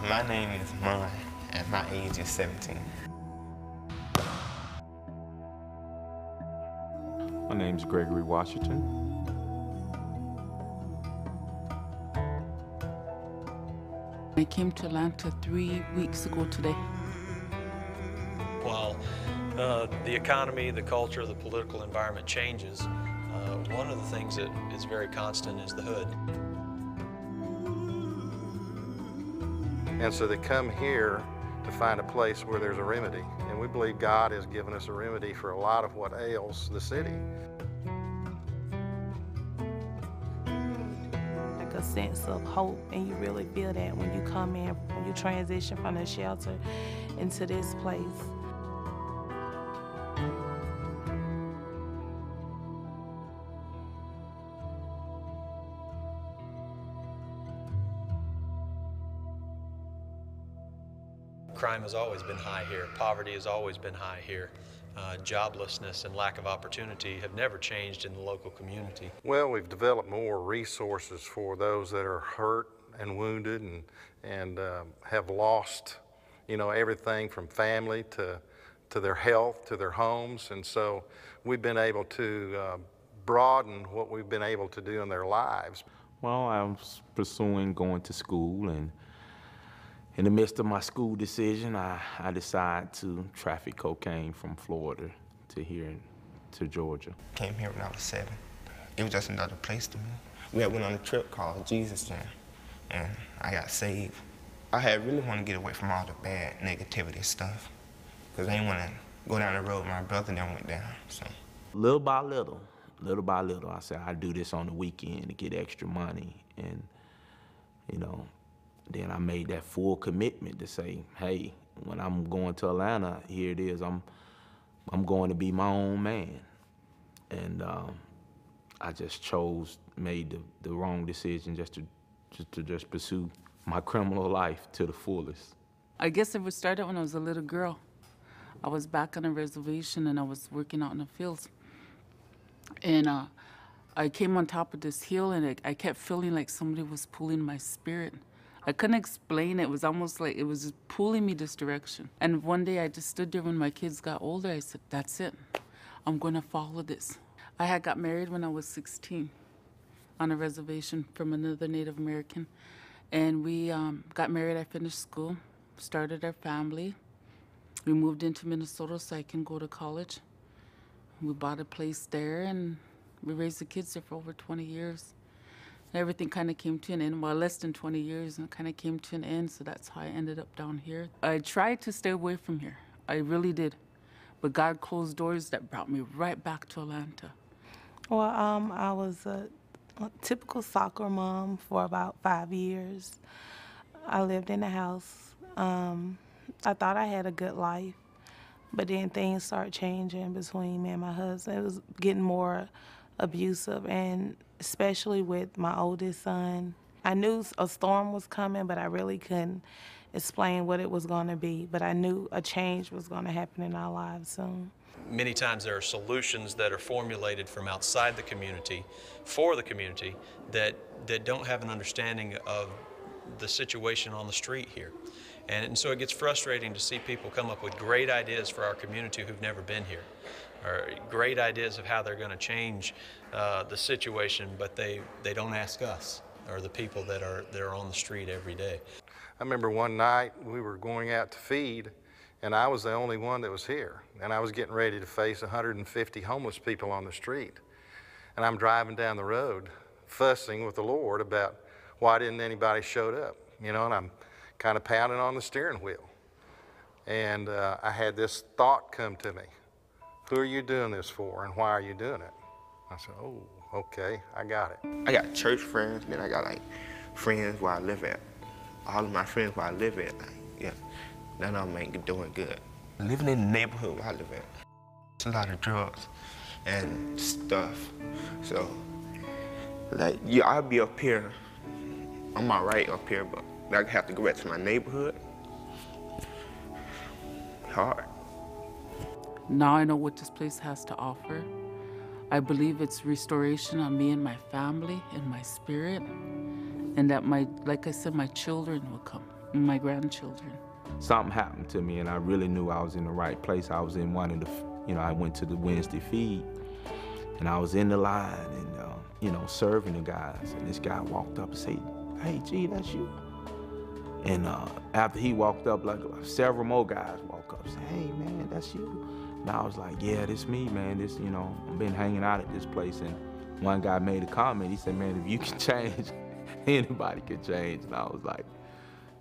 My name is Mon, and my age is 17. My name's Gregory Washington. I came to Atlanta 3 weeks ago today. While the economy, the culture, the political environment changes, one of the things that is very constant is the hood. And so they come here to find a place where there's a remedy. And we believe God has given us a remedy for a lot of what ails the city. Like a sense of hope, and you really feel that when you come in, when you transition from the shelter into this place. Crime has always been high here. Poverty has always been high here. Joblessness and lack of opportunity have never changed in the local community. Well, we've developed more resources for those that are hurt and wounded and have lost, you know, everything from family to their health, to their homes. And so we've been able to broaden what we've been able to do in their lives. Well, I was pursuing going to school, and in the midst of my school decision, I decided to traffic cocaine from Florida to here to Georgia. Came here when I was 7. It was just another place to me. We had went on a trip called Jesus Jam, and I got saved. I had really wanted to get away from all the bad negativity stuff, because I didn't want to go down the road my brother then went down. So Little by little, I said, I do this on the weekend to get extra money. And, you know, then I made that full commitment to say, hey, when I'm going to Atlanta, here it is, I'm going to be my own man. And I just made the wrong decision just to pursue my criminal life to the fullest. I guess it started when I was a little girl. I was back on a reservation and I was working out in the fields. And I came on top of this hill and I kept feeling like somebody was pulling my spirit. I couldn't explain it. It was almost like it was just pulling me this direction. And one day I just stood there when my kids got older. I said, that's it. I'm going to follow this. I had got married when I was 16 on a reservation from another Native American. And we got married. I finished school, started our family. We moved into Minnesota so I can go to college. We bought a place there and we raised the kids there for over 20 years. Everything kind of came to an end, well, less than 20 years, and it kind of came to an end, so that's how I ended up down here. I tried to stay away from here. I really did. But God closed doors that brought me right back to Atlanta. Well, I was a typical soccer mom for about 5 years. I lived in the house. I thought I had a good life, but then things started changing between me and my husband. It was getting more abusive, and especially with my oldest son. I knew a storm was coming, but I really couldn't explain what it was going to be. But I knew a change was going to happen in our lives soon. Many times there are solutions that are formulated from outside the community for the community that don't have an understanding of the situation on the street here. And so it gets frustrating to see people come up with great ideas for our community who've never been here, or great ideas of how they're going to change the situation, but they don't ask us or the people that are on the street every day. I remember one night we were going out to feed, and I was the only one that was here. And I was getting ready to face 150 homeless people on the street. And I'm driving down the road, fussing with the Lord about why didn't anybody show up, you know, and I'm kind of pounding on the steering wheel. And I had this thought come to me. Who are you doing this for, and why are you doing it? I said, oh, okay, I got it. I got church friends, then I got like friends where I live at. All of my friends where I live at, like, yeah, none of them ain't doing good. Living in the neighborhood where I live at, it's a lot of drugs and stuff. So, like, yeah, I'll be up here. I'm all right up here, but I have to go back to my neighborhood. Hard. Now I know what this place has to offer. I believe it's restoration on me and my family and my spirit, and that like I said, my children will come. my grandchildren. Something happened to me, and I really knew I was in the right place. I was in one of the, I went to the Wednesday feed, and I was in the line and, serving the guys. And this guy walked up and said, "Hey, G, that's you." And after he walked up, like several more guys walked up and said, "Hey, man, that's you." And I was like, "Yeah, this me, man. This, I've been hanging out at this place." And one guy made a comment. He said, "Man, if you can change, anybody can change." And I was like,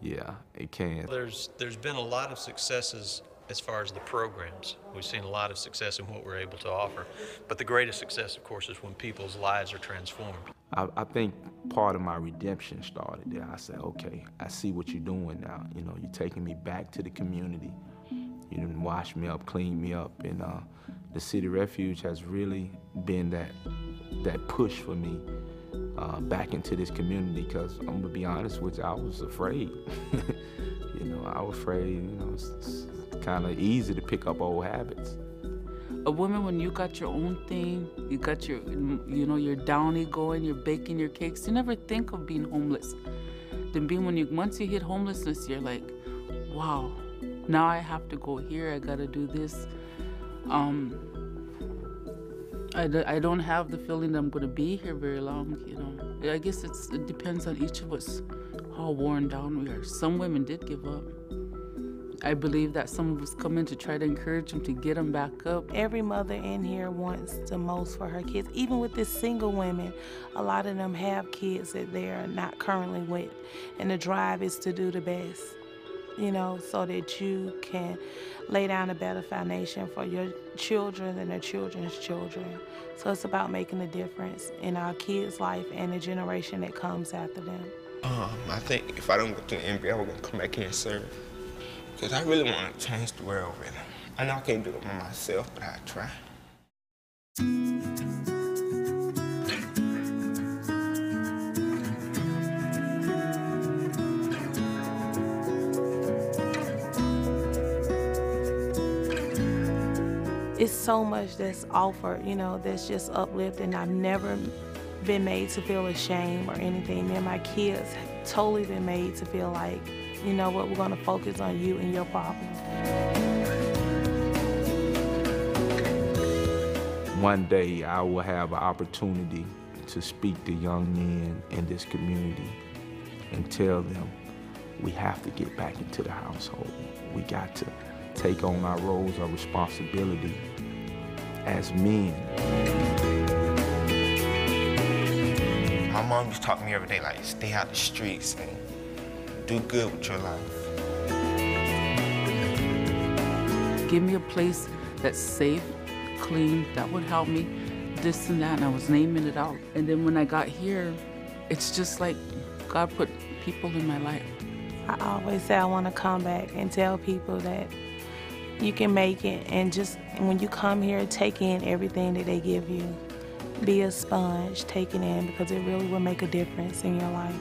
yeah, it can. There's been a lot of successes as far as the programs. We've seen a lot of success in what we're able to offer. But the greatest success, of course, is when people's lives are transformed. I think part of my redemption started there. I said, okay, I see what you're doing now. You're taking me back to the community. You didn't wash me up, clean me up. And the City Refuge has really been that push for me back into this community, because I'm gonna be honest with you, I was afraid. I was afraid, it's kind of easy to pick up old habits. A woman, when you got your own thing, you got your, your downy going, you're baking your cakes, you never think of being homeless. Then once you hit homelessness, you're like, wow, now I have to go here, I gotta do this. I don't have the feeling that I'm gonna be here very long, I guess it depends on each of us, how worn down we are. Some women did give up. I believe that some of us come in to try to encourage them to get them back up. Every mother in here wants the most for her kids. Even with the single women, a lot of them have kids that they're not currently with. And the drive is to do the best, so that you can lay down a better foundation for your children and their children's children. So it's about making a difference in our kids' life and the generation that comes after them. I think if I don't go to the NBA, I'm gonna come back here and serve. Because I really want to change the world, really. I know I can't do it by myself, but I try. It's so much that's offered, that's just uplifting. I've never been made to feel ashamed or anything. Me and my kids have totally been made to feel like, you know what, we're gonna focus on you and your problems. One day I will have an opportunity to speak to young men in this community and tell them we have to get back into the household. We got to take on our roles of responsibility as men. My mom used to talk to me every day, like, stay out the streets and do good with your life. Give me a place that's safe, clean, that would help me, this and that, and I was naming it out. And then when I got here, it's just like God put people in my life. I always say I want to come back and tell people that you can make it, and just when you come here, take in everything that they give you. Be a sponge, take it in, because it really will make a difference in your life.